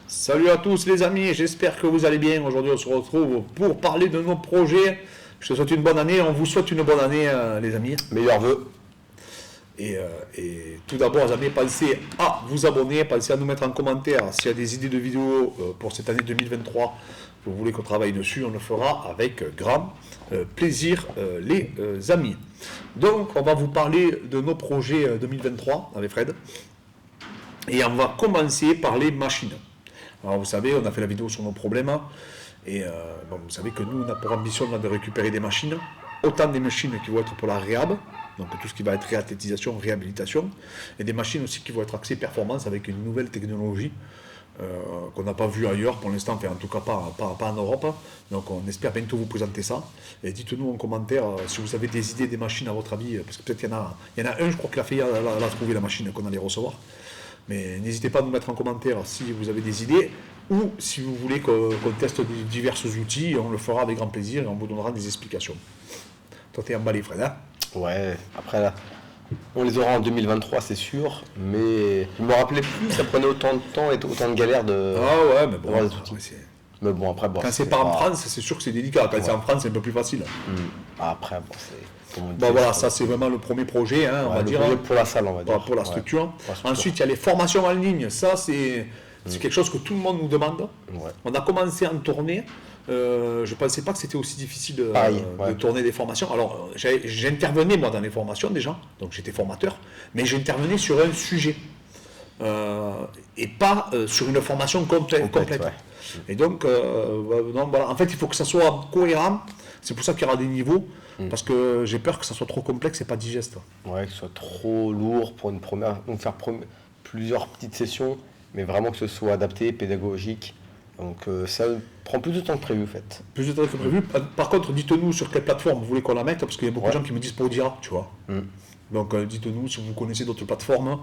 Salut à tous les amis, j'espère que vous allez bien. Aujourd'hui on se retrouve pour parler de nos projets. Je te souhaite une bonne année, on vous souhaite une bonne année les amis. Meilleurs vœux. Et tout d'abord les amis, pensez à vous abonner, pensez à nous mettre en commentaire s'il y a des idées de vidéos pour cette année 2023. Vous voulez qu'on travaille dessus, on le fera avec grand plaisir les amis. Donc on va vous parler de nos projets 2023 avec Fred. Et on va commencer par les machines. Alors vous savez, on a fait la vidéo sur nos problèmes. Et vous savez que nous, on a pour ambition là, de récupérer des machines. Autant des machines qui vont être pour la réhab, donc tout ce qui va être réathlétisation, réhabilitation. Et des machines aussi qui vont être axées performance avec une nouvelle technologie qu'on n'a pas vue ailleurs pour l'instant, enfin, en tout cas pas en Europe. Donc on espère bientôt vous présenter ça. Et dites-nous en commentaire si vous avez des idées des machines à votre avis. Parce que peut-être qu'il y en a un, je crois qu'il a fait, elle a trouvé la machine qu'on allait recevoir. Mais n'hésitez pas à nous mettre en commentaire si vous avez des idées ou si vous voulez qu'on teste divers outils, on le fera avec grand plaisir et on vous donnera des explications. Toi, t'es emballé, Fred, hein? Ouais, après là, on les aura en 2023, c'est sûr, mais je me rappelais plus, ça prenait autant de temps et autant de galères de. Ah ouais, mais bon. d'avoir des outils. Mais bon, après, bon. Quand c'est pas en France, c'est sûr que c'est délicat. Quand c'est en France, c'est un peu plus facile. Après, bon, c'est. Comme on dit, Bon voilà, ça c'est vraiment le premier projet, hein, on va dire. Pour la salle, on va dire. Pour la structure. Pour la structure. Ensuite, il y a les formations en ligne. Ça, c'est quelque chose que tout le monde nous demande. Ouais. On a commencé à en tourner. Je ne pensais pas que c'était aussi difficile de tourner des formations. Alors, j'intervenais moi dans les formations déjà, donc j'étais formateur, mais j'intervenais sur un sujet et pas sur une formation complète. Ouais. Et donc, voilà. En fait, il faut que ça soit cohérent. C'est pour ça qu'il y aura des niveaux, parce que j'ai peur que ça soit trop complexe et pas digeste. Ouais, que ce soit trop lourd pour une première. Donc faire plusieurs petites sessions, mais vraiment que ce soit adapté, pédagogique. Donc ça prend plus de temps que prévu en fait. Plus de temps que prévu. Par contre, dites-nous sur quelle plateforme vous voulez qu'on la mette, parce qu'il y a beaucoup de gens qui me disent pour dire, tu vois. Donc dites-nous si vous connaissez d'autres plateformes,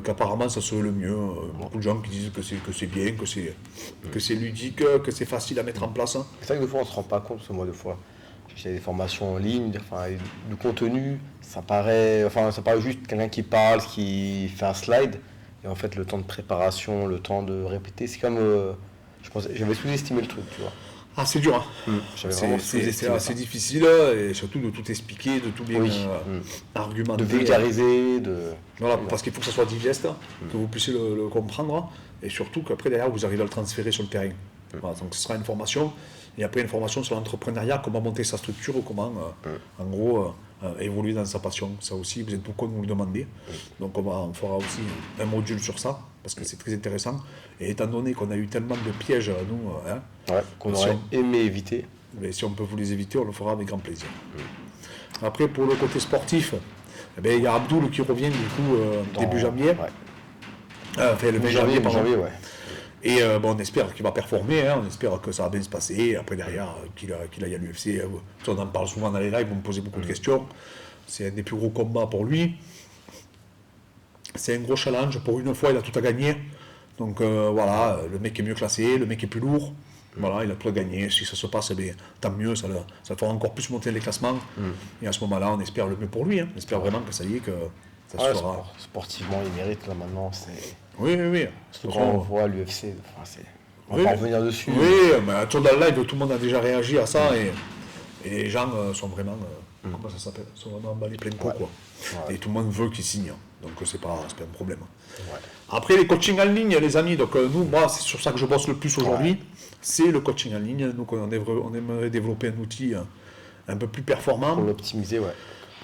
qu'apparemment ça serait le mieux. Beaucoup de gens qui disent que c'est bien, que c'est ludique, que c'est facile à mettre en place. C'est vrai que des fois on se rend pas compte, parce que moi des fois j'ai des formations en ligne, enfin, du contenu, ça paraît juste quelqu'un qui parle, qui fait un slide, et en fait le temps de préparation, le temps de répéter, c'est comme j'avais sous-estimé le truc, tu vois. Ah, c'est dur. C'est assez difficile, et surtout de tout expliquer, de tout bien argumenter. De vulgariser, Voilà, parce qu'il faut que ça soit digeste, que vous puissiez le comprendre, et surtout qu'après, derrière, vous arrivez à le transférer sur le terrain. Voilà, donc ce sera une formation, et après une formation sur l'entrepreneuriat, comment monter sa structure, comment, en gros, évoluer dans sa passion. Ça aussi, vous êtes beaucoup de nous le demander. Donc on fera aussi un module sur ça, parce que c'est très intéressant. Et étant donné qu'on a eu tellement de pièges, nous, qu'on aurait aimé éviter. Mais si on peut vous les éviter, on le fera avec grand plaisir. Après, pour le côté sportif, il y a Abdoul qui revient du coup début janvier. Enfin, le 20 janvier, pardon. Et on espère qu'il va performer, on espère que ça va bien se passer. Et après, derrière, qu'il aille à l'UFC. On en parle souvent dans les lives, vous me posez beaucoup de questions. C'est un des plus gros combats pour lui. C'est un gros challenge. Pour une fois, il a tout à gagner. Donc voilà, le mec est mieux classé, le mec est plus lourd. Voilà, il a tout à gagner. Si ça se passe, tant mieux, ça fera encore plus monter les classements. Et à ce moment-là, on espère le mieux pour lui. On espère vraiment que ça y est, que ça se fera. Sportivement, il mérite là maintenant. Oui. Quand on voit l'UFC, on va revenir dessus. Oui, mais tout dans le live, tout le monde a déjà réagi à ça et les gens sont vraiment, comment ça s'appelle, sont vraiment emballés plein de quoi. Et tout le monde veut qu'il signe, donc c'est pas un problème. Après les coachings en ligne, les amis, donc moi c'est sur ça que je bosse le plus aujourd'hui, c'est le coaching en ligne. Donc on aimerait développer un outil un peu plus performant. Pour l'optimiser,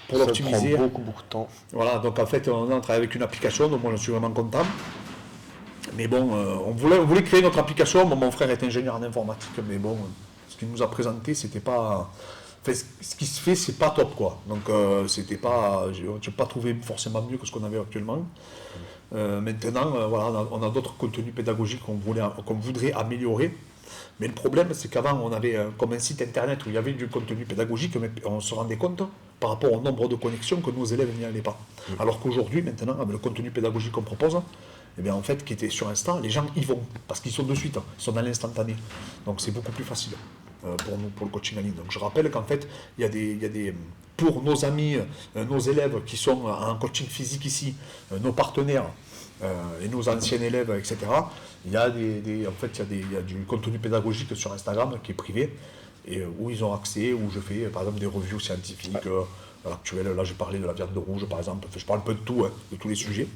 Pour l'optimiser. Ça prend beaucoup de temps. Voilà, donc en fait on travaille avec une application, donc moi je suis vraiment content. Mais bon, on voulait créer notre application. Bon, mon frère est ingénieur en informatique, mais bon, ce qu'il nous a présenté, c'était pas. Enfin, ce qui se fait, c'est pas top, quoi. Donc, c'était pas. Je n'ai pas trouvé forcément mieux que ce qu'on avait actuellement. Maintenant, voilà, on a d'autres contenus pédagogiques qu'on voudrait améliorer. Mais le problème, c'est qu'avant, on avait comme un site internet où il y avait du contenu pédagogique, mais on se rendait compte par rapport au nombre de connexions que nos élèves n'y allaient pas. Alors qu'aujourd'hui, maintenant, avec le contenu pédagogique qu'on propose, eh bien, en fait, qui était sur Insta, les gens y vont, parce qu'ils sont de suite, ils sont dans l'instantané. Donc c'est beaucoup plus facile pour nous, pour le coaching en ligne. Donc je rappelle qu'en fait, il y a des pour nos amis, nos élèves qui sont en coaching physique ici, nos partenaires, et nos anciens élèves, etc. Il y a il y a du contenu pédagogique sur Instagram qui est privé, et où ils ont accès, où je fais par exemple des reviews scientifiques actuelles. Là, j'ai parlé de la viande rouge, par exemple. Enfin, je parle un peu de tout, hein, de tous les sujets,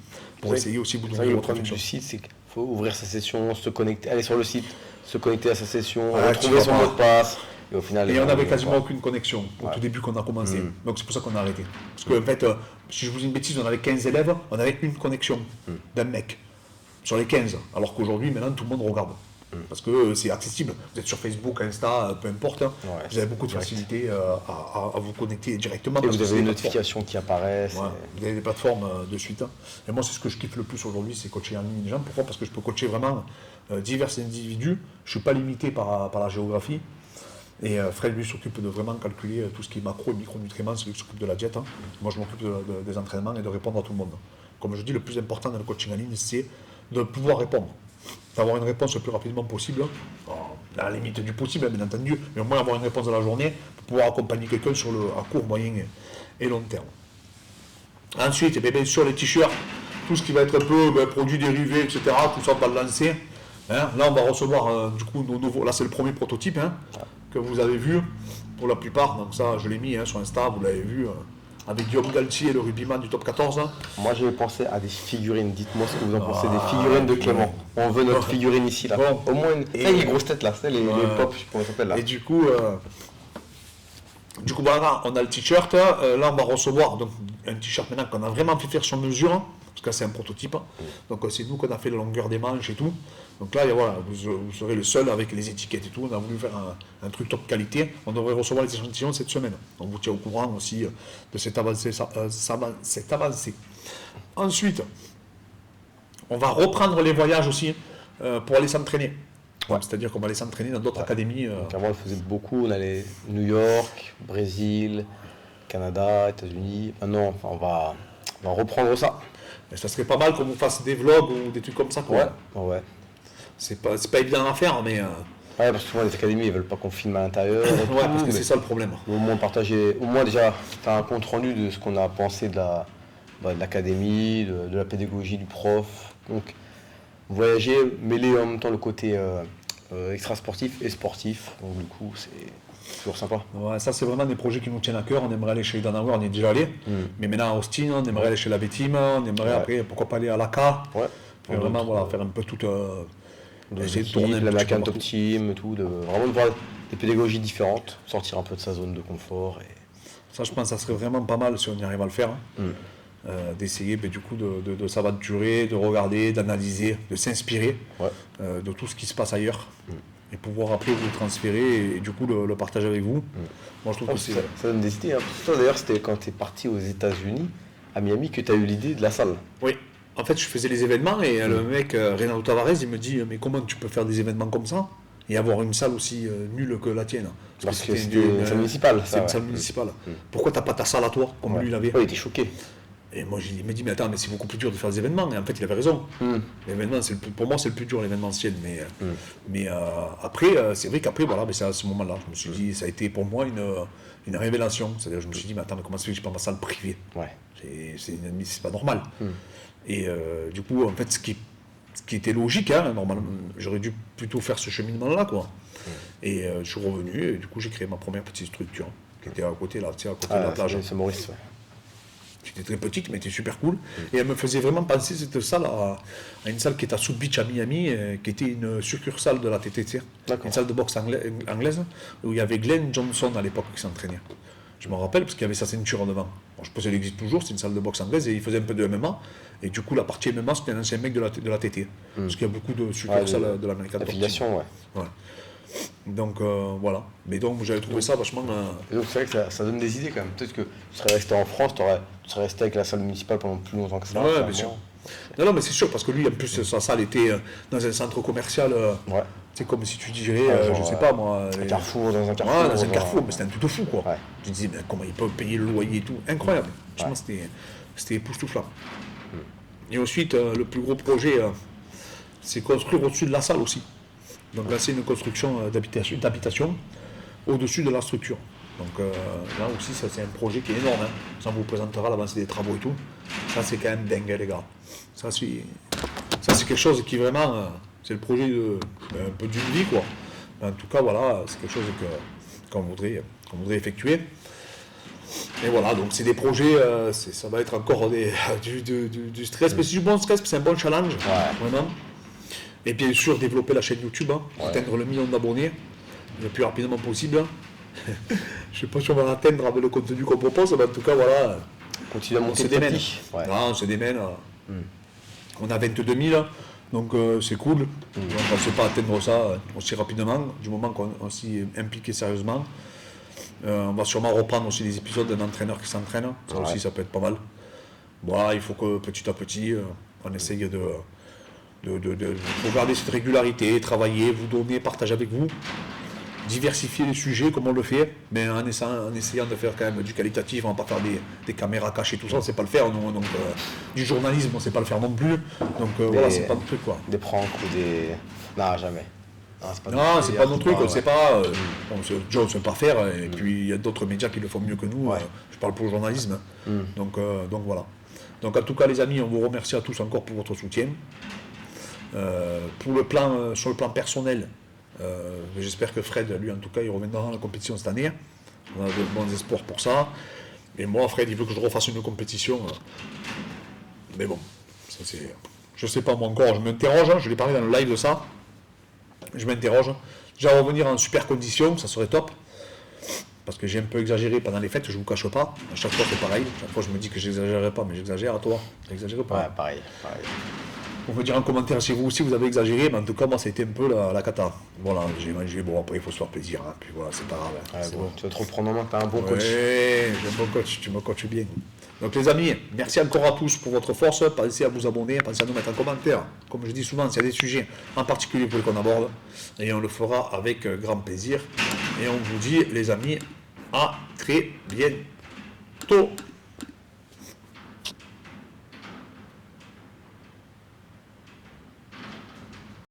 pour essayer aussi vous d'ouvrir Le votre problème réflexion. du site, c'est qu'il faut ouvrir sa session, se connecter, aller sur le site, se connecter à sa session, Ouais, retrouver tu son vas mot pas. de passe. Et au final, Et on n'avait on- quasiment aucune connexion au Ouais. tout début qu'on a commencé. Mm. Donc c'est pour ça qu'on a arrêté. Parce qu'en fait, si je vous dis une bêtise, on avait 15 élèves, on avait une connexion d'un mec sur les 15. Alors qu'aujourd'hui, maintenant, tout le monde regarde. Parce que c'est accessible. Vous êtes sur Facebook, Insta, peu importe. Hein. Ouais, Vous avez beaucoup de direct. facilité à vous connecter directement. Et parce vous que avez c'est une des plateformes. notification qui apparaît. Ouais, vous avez des plateformes de suite. Hein. Et moi, c'est ce que je kiffe le plus aujourd'hui, c'est coacher en ligne les gens. Pourquoi? Parce que je peux coacher vraiment divers individus. Je ne suis pas limité par la géographie. Et Fred, lui, s'occupe de vraiment calculer tout ce qui est macro et micronutriments, c'est lui qui s'occupe de la diète. Hein. Moi, je m'occupe des entraînements et de répondre à tout le monde. Comme je dis, le plus important dans le coaching en ligne, c'est de pouvoir répondre. D'avoir une réponse le plus rapidement possible, à la limite du possible, bien entendu, mais au moins avoir une réponse dans la journée pour pouvoir accompagner quelqu'un à court, moyen et long terme. Ensuite, bien sûr, les t-shirts, tout ce qui va être un peu produits dérivés, etc., tout ça, on va le lancer. Hein. Là, on va recevoir du coup nos nouveaux. Là, c'est le premier prototype hein, que vous avez vu pour la plupart. Donc, ça, je l'ai mis hein, sur Insta, vous l'avez vu, avec Guillaume Galtier, le rugbyman du top 14. Hein. Moi, j'avais pensé à des figurines. Dites-moi ce que vous en pensez des figurines de Clément. On veut notre figurine ici, là. Bon. Au moins une. Et- Ça, les grosses têtes, là. Ça, les pop, je sais pas comment ça s'appelle, là. Et du coup, voilà, on a le t-shirt. Là, on va recevoir donc, un t-shirt maintenant qu'on a vraiment fait faire sur mesure. Hein, parce que c'est un prototype. Hein. Donc, c'est nous qu'on a fait la longueur des manches et tout. Donc là, voilà, vous serez le seul avec les étiquettes et tout. On a voulu faire un truc top qualité. On devrait recevoir les échantillons cette semaine. On vous tient au courant aussi de cette avancée. Cette avancée. Ensuite, on va reprendre les voyages aussi pour aller s'entraîner. Ouais. C'est-à-dire qu'on va aller s'entraîner dans d'autres académies. Donc avant, on le faisait beaucoup. On allait New York, Brésil, Canada, États-Unis. Maintenant, enfin, on va reprendre ça. Et ça serait pas mal qu'on vous fasse des vlogs ou des trucs comme ça. Quoi. Ouais. C'est pas évident à faire, mais Ouais, parce que souvent, les académies, ils veulent pas qu'on filme à l'intérieur. et tout, ouais, parce que mais c'est ça le problème. au moins partager, au moins déjà faire un compte rendu de ce qu'on a pensé de l'académie, de la pédagogie du prof. Donc voyager, mêler en même temps le côté extra sportif et sportif. Donc du coup, c'est toujours sympa. Ouais, ça, c'est vraiment des projets qui nous tiennent à cœur. On aimerait aller chez Idanauer, on y est déjà allé. Mais maintenant à Austin, on aimerait aller chez la Bétime, on aimerait après, pourquoi pas aller à l'ACA. Ouais. Et vraiment, voilà, faire un peu tout. Essayer de tourner un la petit peu Macan partout. Top Team, tout, vraiment de voir des pédagogies différentes, sortir un peu de sa zone de confort. Et... Ça, je pense que ça serait vraiment pas mal si on y arrive à le faire. Hein. D'essayer du coup de s'aventurer, de regarder, d'analyser, de s'inspirer de tout ce qui se passe ailleurs et pouvoir après vous le transférer et du coup le partager avec vous. Moi je trouve que c'est... Ça donne des idées. Hein. Toi d'ailleurs, c'était quand tu es parti aux États-Unis, à Miami, que tu as eu l'idée de la salle. Oui, en fait je faisais les événements et le mec, Renato Tavares, il me dit mais comment tu peux faire des événements comme ça et avoir une salle aussi nulle que la tienne? Parce que c'était une salle municipale. C'est une salle municipale. Pourquoi t'as pas ta salle à toi comme lui il avait? Ouais, il était choqué. Et moi, il me dit, mais attends, mais c'est beaucoup plus dur de faire des événements. Et en fait, il avait raison. L'événement, pour moi, c'est le plus dur, l'événementiel. Mais après, c'est vrai qu'après, voilà, c'est à ce moment-là, je me suis dit, ça a été pour moi une révélation. C'est-à-dire, je me suis dit, mais attends, mais comment ça fait que je n'ai pas ma salle privée? Ouais. C'est pas normal. Et du coup, en fait, ce qui était logique, hein, normalement, j'aurais dû plutôt faire ce cheminement-là, quoi. Et je suis revenu, et du coup, j'ai créé ma première petite structure, qui était à côté, là, tu sais, à côté de la plage. C'est Maurice, ouais. Qui était très petite, mais était super cool. Et elle me faisait vraiment penser, cette salle, à une salle qui est à South Beach à Miami, qui était une succursale de la TTC, une salle de boxe anglaise, où il y avait Glenn Johnson à l'époque qui s'entraînait. Je me rappelle, parce qu'il y avait sa ceinture devant. Bon, je pense qu'elle existe toujours, c'est une salle de boxe anglaise, et il faisait un peu de MMA. Et du coup, la partie MMA, c'était un ancien mec de la TT. Parce qu'il y a beaucoup de succursales de l'American Top Team. Affiliation, ouais. Donc voilà. Mais donc j'avais trouvé ça vachement. Et donc c'est vrai que ça donne des idées quand même. Peut-être que tu serais resté en France, tu serais resté avec la salle municipale pendant plus longtemps que ça. Ouais, bien sûr. Non, mais c'est sûr, parce que lui, en plus, sa salle était dans un centre commercial. C'est comme si tu dirais, je sais pas moi. Un carrefour, dans un carrefour. Ouais, dans un carrefour, mais c'était un truc de fou, quoi. Ouais. Je me disais, mais comment ils peuvent payer le loyer et tout? Incroyable. Franchement, c'était époustouflant. Et ensuite, le plus gros projet, c'est construire au-dessus de la salle aussi. Donc là, c'est une construction d'habitation au-dessus de la structure. Donc là aussi, ça c'est un projet qui est énorme. Hein. Ça, on vous présentera l'avancée des travaux et tout. Ça, c'est quand même dingue, les gars. Ça, c'est quelque chose qui vraiment, c'est le projet un peu d'une vie, quoi. En tout cas, voilà, c'est quelque chose qu'on voudrait effectuer. Et voilà, donc c'est des projets, ça va être encore du stress, mais c'est du bon stress, c'est un bon challenge, vraiment. Et bien sûr, développer la chaîne YouTube, atteindre le 1 million d'abonnés le plus rapidement possible. Je ne sais pas si on va l'atteindre avec le contenu qu'on propose, mais en tout cas, voilà. Continue à monter On se démène. Ouais. On se démène. On a 22 000, donc c'est cool. Donc on ne sait pas atteindre ça aussi rapidement, du moment qu'on s'y est impliqué sérieusement. On va sûrement reprendre aussi des épisodes d'un entraîneur qui s'entraîne. Ça aussi, ça peut être pas mal. Voilà, il faut que petit à petit, on essaye de garder cette régularité, travailler, vous donner, partager avec vous, diversifier les sujets comme on le fait, mais en essayant de faire quand même du qualitatif. On ne va pas faire des caméras cachées, tout ça, on ne sait pas le faire. Donc, du journalisme, on ne sait pas le faire non plus. Donc voilà, c'est pas notre truc, quoi. Des pranks ou des... Non, jamais. Non, c'est pas notre truc, c'est pas. Joe ne sait pas faire, et puis il y a d'autres médias qui le font mieux que nous. Je parle pour le journalisme. Donc voilà. Donc en tout cas, les amis, on vous remercie à tous encore pour votre soutien. Sur le plan personnel, j'espère que Fred, lui en tout cas, il reviendra dans la compétition cette année. On a de bons espoirs pour ça. Et moi, Fred, il veut que je refasse une compétition. Mais bon, ça c'est. Je sais pas moi encore, je m'interroge, je l'ai parlé dans le live de ça. Je m'interroge. Déjà revenir en super condition, ça serait top. Parce que j'ai un peu exagéré pendant les fêtes, je ne vous cache pas. À chaque fois c'est pareil. À chaque fois je me dis que j'exagérerai pas, mais j'exagère à toi. J'exagère pas. Ouais, pareil. On peut dire en commentaire si vous aussi vous avez exagéré, mais en tout cas moi ça a été un peu la cata. Voilà, j'ai mangé, bon après il faut se faire plaisir, hein. Puis voilà, c'est pas grave. Ouais, c'est bon. Tu vas te reprendre en main, t'as un bon coach. Ouais, j'ai un bon coach, tu me coaches bien. Donc les amis, merci encore à tous pour votre force. Pensez à vous abonner, pensez à nous mettre en commentaire. Comme je dis souvent, s'il y a des sujets en particulier pour qu'on aborde, et on le fera avec grand plaisir. Et on vous dit, les amis, à très bientôt.